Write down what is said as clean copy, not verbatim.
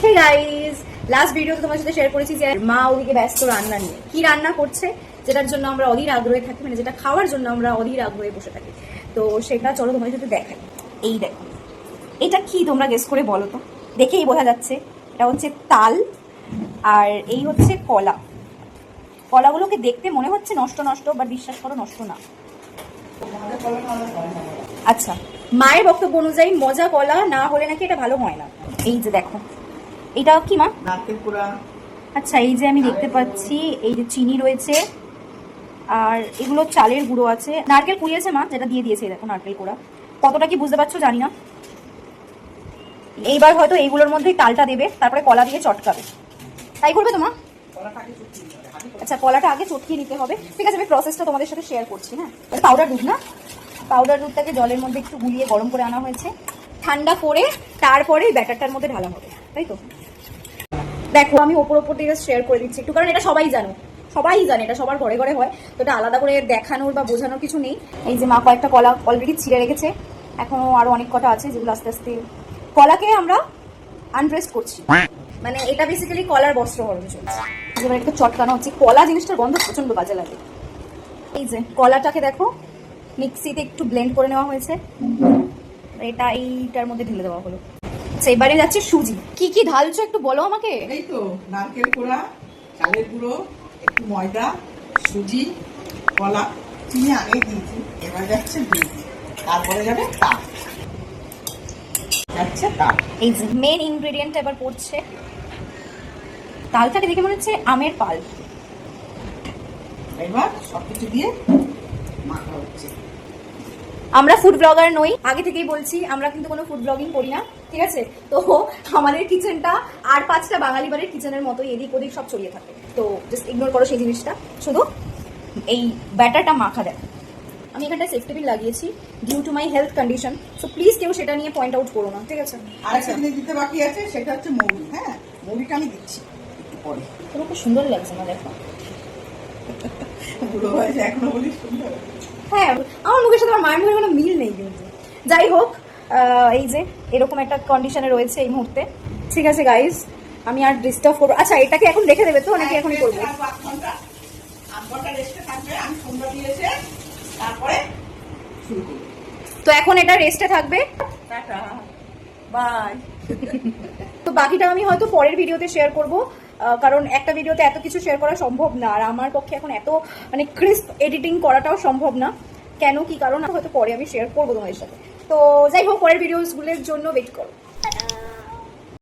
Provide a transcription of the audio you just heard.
Hey guys, last ভিডিওতে তোমার সাথে শেয়ার করেছি যে মা ওদিকে ব্যস্ত রান্না নিয়ে। কি রান্না করছে যেটার জন্য আমরা অধীর আগ্রহে থাকি, মানে যেটা খাওয়ার জন্য আমরা অধীর আগ্রহে বসে থাকি। তো সেটা চলো তোমার সাথে দেখাই। এই দেখো, এটা কি তোমরা গেস করে বলো তো। দেখেই বোঝা যাচ্ছে এটা হচ্ছে তাল, আর এই হচ্ছে কলা। কলাগুলোকে দেখতে মনে হচ্ছে নষ্ট নষ্ট, বাট বিশ্বাস করো নষ্ট না। আচ্ছা, মায়ের বক্তব্য অনুযায়ী মজা কলা না হলে নাকি এটা ভালো হয় না। এই যে দেখো, এটা কি মা? নারকেল কোড়া। আচ্ছা, এই যে আমি দেখতে পাচ্ছি এই যে চিনি রয়েছে, আর এগুলো চালের গুঁড়ো আছে। নারকেল কুড়িয়েছে মা, যেটা দিয়ে দিয়েছে। দেখো নারকেল কোড়া, কতটা কি বুঝতে পারছো জানি না। এইবার হয়তো এইগুলোর মধ্যেই তালটা দেবে, তারপরে কলা দিয়ে চটকাবে। তাই করবে তো মা? আচ্ছা, কলাটা আগে চটকিয়ে নিতে হবে। ঠিক আছে, আমি প্রসেসটা তোমাদের সাথে শেয়ার করছি। হ্যাঁ, পাউডার দুধ না, পাউডার দুধটাকে জলের মধ্যে একটু গুলিয়ে গরম করে আনা হয়েছে, ঠান্ডা করে তারপরে ব্যাটারটার মধ্যে ঢালা হবে, তাই তো। দেখো, আমি ওপর দিয়ে শেয়ার করে দিচ্ছি একটু, কারণ এটা সবাই জানো, সবাই জানে, এটা সবার ঘরে ঘরে হয়। তো এটা আলাদা করে দেখানোর বা বোঝানোর কিছু নেই। এই যে মা কয়েকটা কলা অলরেডি ছিঁড়ে রেখেছে, এখনো আরো অনেক কটা আছে যেগুলো আস্তে আস্তে। কলাকে আমরা আনপ্রেস্ট করছি, মানে এটা বেসিক্যালি কলার বস্ত্র হরণে চলছে। এবার একটু চটকানো হচ্ছে। কলা জিনিসটার গন্ধ প্রচন্ড বাজে লাগে। এই যে কলাটাকে দেখো মিক্সিতে একটু ব্লেন্ড করে নেওয়া হয়েছে, এটা এইটার মধ্যে ঢেলে দেওয়া হলো। আচ্ছা, এবারে যাচ্ছে সুজি। কি কি ঢালছো একটু বলো আমাকে। এই তো নারকেল কোড়া, চালের গুঁড়ো, একটু ময়দা, সুজি, কলা, চিনি আগেই দিয়েছি। এবার যাচ্ছে দুধ, তারপরে যাবে তাপ। যাচ্ছে তাপ। এই যে মেন ইনগ্রেডিয়েন্ট এবার পড়ছে। তালটাকে দেখে মনে হচ্ছে আমের পাল। এবার সবকিছু দিয়ে মাখা হচ্ছে। আমরা ফুড ব্লগার নই, আগে থেকেই বলছি, আমরা কিন্তু কোনো ফুড ব্লগিং করি না, ঠিক আছে। তো আমাদের কিচেনটা আর 5টা বাঙালি বাড়ির কিচেনের মতো এদিক ওদিক সব ছড়িয়ে থাকে। তো জাস্ট ইগনোর করো সেই জিনিসটা, শুধু এই ব্যাটারটা মাখা দেয়। আমি এখানটায় সেফটি পিন লাগিয়েছি due to my health condition, so please কেউ সেটা নিয়ে পয়েন্ট আউট করো না, ঠিক আছে। আরেকটা জিনিস দিতে বাকি আছে, সেটা হচ্ছে মৌরি। হ্যাঁ, মৌরিটা আমি দিচ্ছি একটু পরে। তোমার খুব সুন্দর লাগছে না, দেখো। বুড়ো হয়েছে এখনো বলি সুন্দর। হ্যাঁ, আমার মুখের সাথে আমার মায়ের মুখের কোনো মিল নেই কিন্তু। যাই হোক, এই যে এরকম একটা কন্ডিশনে রয়েছে এই মুহূর্তে। ঠিক আছে গাইজ, আমি আর ডিস্টার্ব করবো। আচ্ছা, এটাকে এখন রেখে দেবে তো নাকি এখনই করবো? তো এখন এটা রেস্টে থাকবে। বাই। তো বাকিটা আমি হয়তো পরের ভিডিওতে শেয়ার করব, কারণ একটা ভিডিওতে এত কিছু শেয়ার করা সম্ভব না, আর আমার পক্ষে এখন এত মানে ক্রিস্প এডিটিং করাটাও সম্ভব না। কেন কি কারণ হয়তো পরে আমি শেয়ার করবো তোমাদের সাথে। তো যাই হোক, পরের ভিডিওসগুলোর জন্য ওয়েট করো।